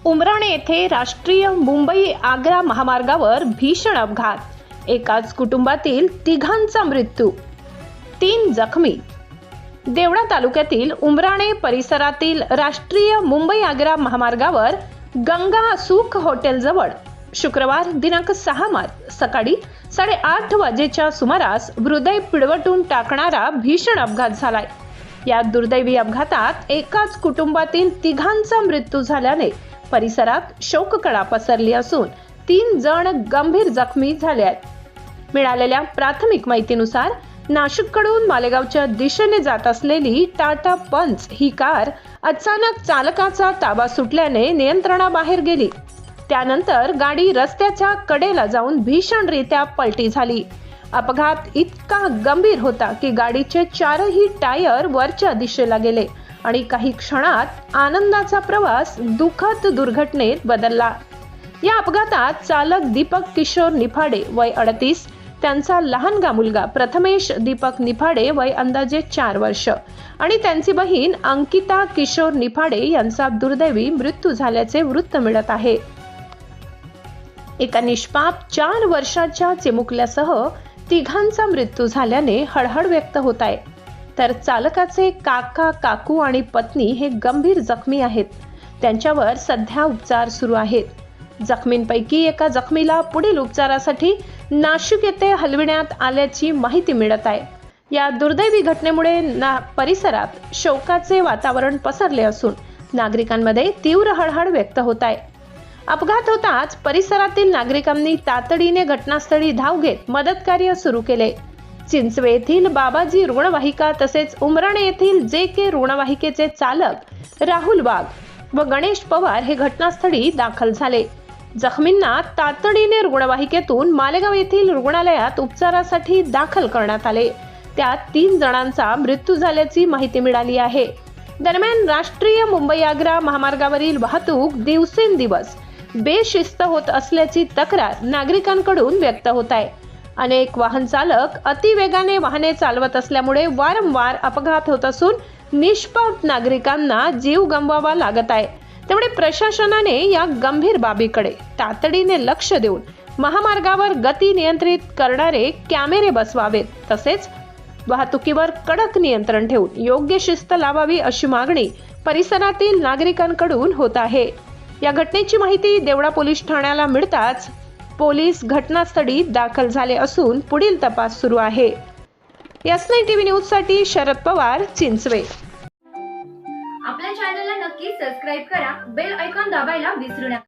उमराणे येथे राष्ट्रीय मुंबई आग्रा महामार्गावर भीषण अपघात। एकाच कुटुंबातील तिघांचा मृत्यू, 3 जखमी। देवळा तालुक्यातील उमराणे परिसरातील राष्ट्रीय मुंबई आग्रा महामार्गावर गंगा सुख हॉटेल जवळ शुक्रवार दिनांक 6 मार्च सकाळी 8:30 वाजेच्या सुमारास हृदय पिळवटून टाकणारा भीषण अपघात झालाय। या दुर्दैवी अपघातात एकाच कुटुंबातील तिघांचा मृत्यू झाल्याने परिसरात शोककळा पसरली असून 3 जण गंभीर जखमी झाले आहेत। मिळालेल्या प्राथमिक माहितीनुसार नाशिककडून मालेगावच्या दिशेने जात असलेली टाटा पंच ही कार अचानक चालकाचा ताबा सुटल्याने नियंत्रणाबाहेर गेली। त्यानंतर गाडी रस्त्याच्या कडेला जाऊन भीषणरित्या पलटी झाली। अपघात इतका गंभीर होता की गाडीचे 4ही टायर वरच्या दिशेला गेले आणि काही क्षणात आनंदाचा प्रवास दुःखद दुर्घटनेत बदलला। या अपघातात चालक दीपक किशोर निफाडे वय 38, त्यांचा लहानगा मुलगा प्रथमेश दीपक निफाडे वय अंदाजे 4 वर्ष आणि त्यांची बहीण अंकिता किशोर निफाडे यांचा दुर्दैवी मृत्यू झाल्याचे वृत्त मिळत आहे। एका निष्पाप 4 वर्षाच्या चिमुकल्यासह तिघांचा मृत्यू झाल्याने हळहळ व्यक्त होत आहे, तर चालकाचे काका, काकू आणि पत्नी हे गंभीर जखमी आहेत। त्यांच्यावर सध्या उपचार सुरू आहेत। जखमींपैकी एका जखमीला पुढील उपचारासाठी नाशिक येथे हलविण्यात आल्याची माहिती मिळत आहे। या दुर्दैवी घटनेमुळे परिसरात शोकाचे वातावरण पसरले असून नागरिकांमध्ये तीव्र हळहळ व्यक्त होत आहे। अपघात होताच परिसरातील नागरिकांनी तातडीने घटनास्थळी धाव घेत मदत कार्य सुरू केले। चिंचवे येथील बाबाजी रुग्णवाहिका तसेच उमराणे येथील JK रुग्णवाहिकेचे चालक राहुल वाघ व गणेश पवार हे घटनास्थळी दाखल झाले। जखमींना तातडीने रुग्णवाहिकेतून मालेगाव येथील रुग्णालयात उपचारासाठी दाखल करण्यात आले। त्यात 3 जणांचा मृत्यू झाल्याची माहिती मिळाली आहे। दरम्यान राष्ट्रीय मुंबई आग्रा महामार्गावरील वाहतूक दिवसेंदिवस बेशिस्त होत असल्याची तक्रार नागरिकांकडून व्यक्त होत आहे। अनेक वाहन चालक अतिवेगाने वाहने चालवत असल्यामुळे वारंवार अपघात होत असून निष्पाप नागरिकांना जीव गमवावा लागत आहे। त्यामुळे प्रशासनाने या गंभीर बाबीकडे तातडीने लक्ष देऊन महामार्गावर गती नियंत्रित करणारे कॅमेरे बसवावेत, तसेच वाहतुकीवर कडक नियंत्रण ठेवून योग्य शिस्त लावावी अशी मागणी परिसरातील नागरिकांकडून होत आहे। या घटनेची माहिती देवळा पोलीस ठाण्याला मिळताच पोलीस घटनास्थळी दाखल झाले असून पुढील तपास सुरू आहे। S9 TV न्यूज साठी शरद पवार, चिंचवे। आपल्या चॅनलला नक्की सबस्क्राइब करा, बेल आयकॉन दाबायला विसरू नका।